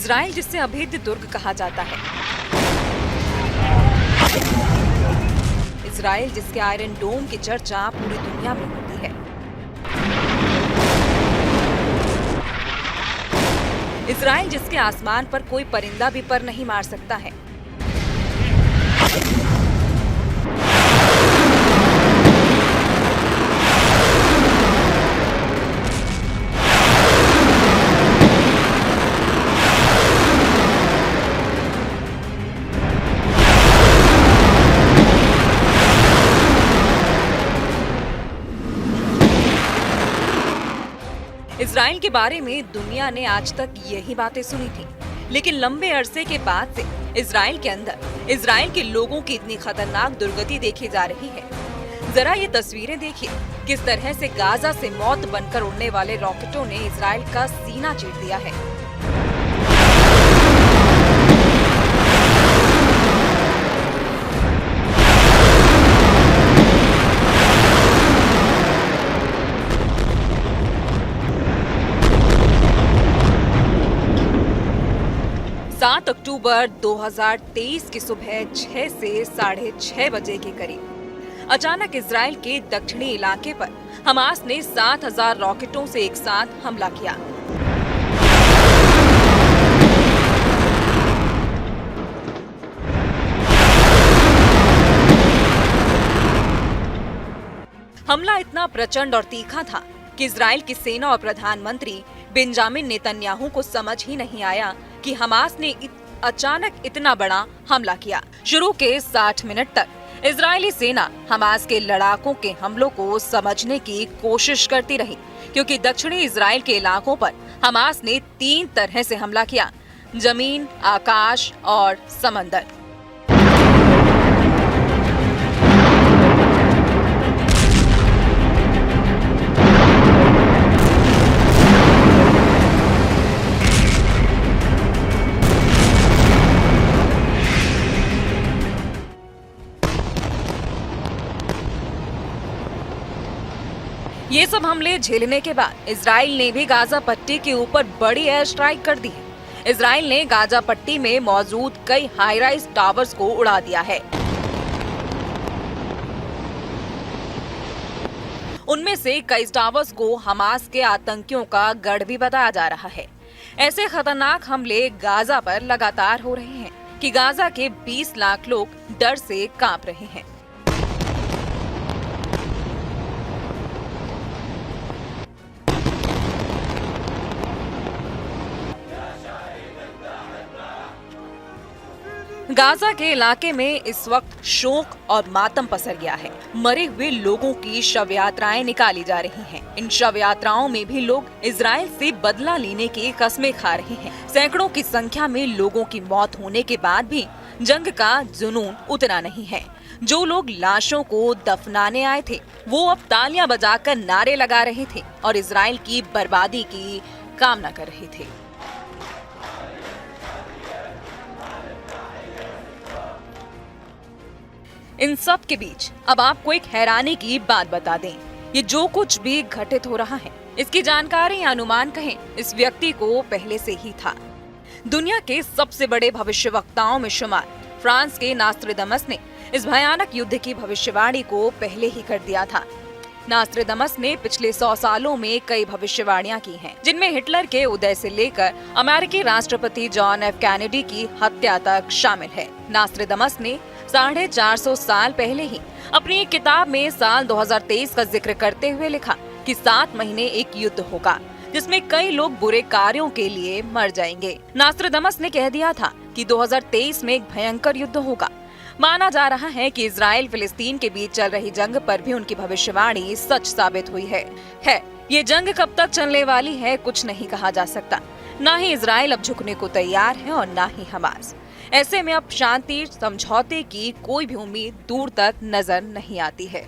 Israel जिसे अभेद्य दुर्ग कहा जाता है, इजराइल जिसके आयरन डोम की चर्चा पूरी दुनिया में होती है, इजराइल जिसके आसमान पर कोई परिंदा भी पर नहीं मार सकता है, इजराइल के बारे में दुनिया ने आज तक यही बातें सुनी थी, लेकिन लंबे अरसे के बाद से इजराइल के अंदर इजराइल के लोगों की इतनी खतरनाक दुर्गति देखी जा रही है। जरा ये तस्वीरें देखिए, किस तरह से गाजा से मौत बनकर उड़ने वाले रॉकेटों ने इजराइल का सीना चीर दिया है। 7 अक्टूबर 2023 की सुबह 6 से 6:30 बजे के करीब अचानक इजराइल के दक्षिणी इलाके पर हमास ने 7,000 रॉकेटों से एक साथ हमला किया। हमला इतना प्रचंड और तीखा था कि इजराइल की सेना और प्रधानमंत्री बेंजामिन नेतन्याहू को समझ ही नहीं आया कि हमास ने अचानक इतना बड़ा हमला किया। शुरू के 60 मिनट तक इजरायली सेना हमास के लड़ाकों के हमलों को समझने की कोशिश करती रही, क्योंकि दक्षिणी इजराइल के इलाकों पर हमास ने 3 तरह से हमला किया: जमीन, आकाश और समंदर। ये सब हमले झेलने के बाद इजराइल ने भी गाजा पट्टी के ऊपर बड़ी एयर स्ट्राइक कर दी है। इजराइल ने गाजा पट्टी में मौजूद कई हाई राइज टावर्स को उड़ा दिया है। उनमें से कई टावर्स को हमास के आतंकियों का गढ़ भी बताया जा रहा है। ऐसे खतरनाक हमले गाजा पर लगातार हो रहे हैं कि गाजा के 20 लाख लोग डर से कांप रहे हैं। गाजा के इलाके में इस वक्त शोक और मातम पसर गया है। मरे हुए लोगों की शव यात्राएं निकाली जा रही हैं। इन शव यात्राओं में भी लोग इजराइल से बदला लेने की कस्में खा रहे हैं। सैकड़ों की संख्या में लोगों की मौत होने के बाद भी जंग का जुनून उतना नहीं है। जो लोग लाशों को दफनाने आए थे, वो अब तालियां बजाकर नारे लगा रहे थे और इजराइल की बर्बादी की कामना कर रहे थे। इन सब के बीच अब आपको एक हैरानी की बात बता दें। ये जो कुछ भी घटित हो रहा है, इसकी जानकारी या अनुमान कहें, इस व्यक्ति को पहले से ही था। दुनिया के सबसे बड़े भविष्यवक्ताओं में शुमार फ्रांस के नास्ट्राडामस ने इस भयानक युद्ध की भविष्यवाणी को पहले ही कर दिया था। नास्ट्राडामस ने पिछले 100 सालों में कई भविष्यवाणियां की हैं, जिनमें हिटलर के उदय से लेकर अमेरिकी राष्ट्रपति जॉन एफ कैनेडी की हत्या तक शामिल है। नास्ट्राडामस ने 450 साल पहले ही अपनी एक किताब में साल 2023 का जिक्र करते हुए लिखा कि 7 महीने एक युद्ध होगा जिसमें कई लोग बुरे कार्यों के लिए मर जाएंगे। नास्ट्राडामस ने कह दिया था कि 2023 में एक भयंकर युद्ध होगा। माना जा रहा है कि इजराइल फिलिस्तीन के बीच चल रही जंग पर भी उनकी भविष्यवाणी सच साबित हुई है। ये जंग कब तक चलने वाली है, कुछ नहीं कहा जा सकता। न ही इजराइल अब झुकने को तैयार है और न ही हमास। ऐसे में अब शांति समझौते की कोई भी उम्मीद दूर तक नजर नहीं आती है।